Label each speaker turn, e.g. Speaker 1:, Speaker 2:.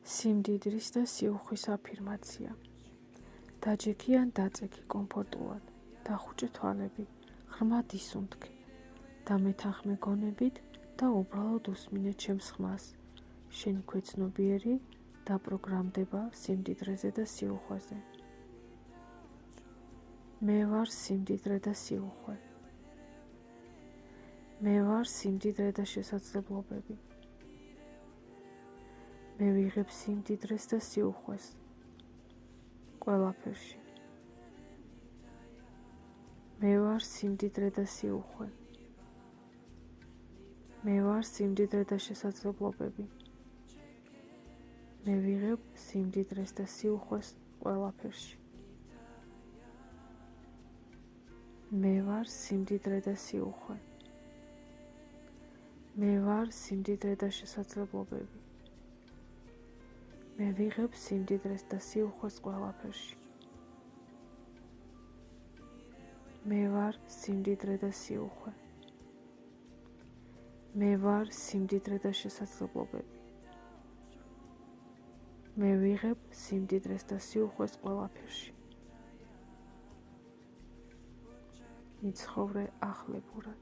Speaker 1: სიმდიდრის და სიუხვის αφირმაცია. დაჯექი ან დაწექი კომფორტულად, დახუჭე თვალები, ღრმად ისუნთქი და მეთანხმე გონებით და უბრალოდ უსმინე ჩემს ხმას. შენი ქვეცნობიერი დაპროგრამდება სიმდიდრეზე და სიუხვეზე. მე ვარ სიმდიდრე და სიუხვე. მე ვარ სიმდიდრე და შესაძლებლობები. მე ვიღებ სიმდიდრეს და სიუხვეს ყველაფერში. მე ვარ სიმდიდრე და სიუხვე. მე ვარ სიმდიდრე და შესაძლებლობები. მე ვიღებ სიმდიდრეს და სიუხვეს ყველაფერში. მე ვარ სიმდიდრე და სიუხვე. მე ვარ სიმდიდრე და შესაძლებლობები. მე ვიღებ სიმდიდრეს და სიუხვეს ყველაფერში. მე ვარ სიმდიდრე და სიუხვე. მე ვარ სიმდიდრე და შესაძლებლობები. მე ვიღებ სიმდიდრეს და სიუხვეს ყველაფერში. იცხოვრე ახლებურად.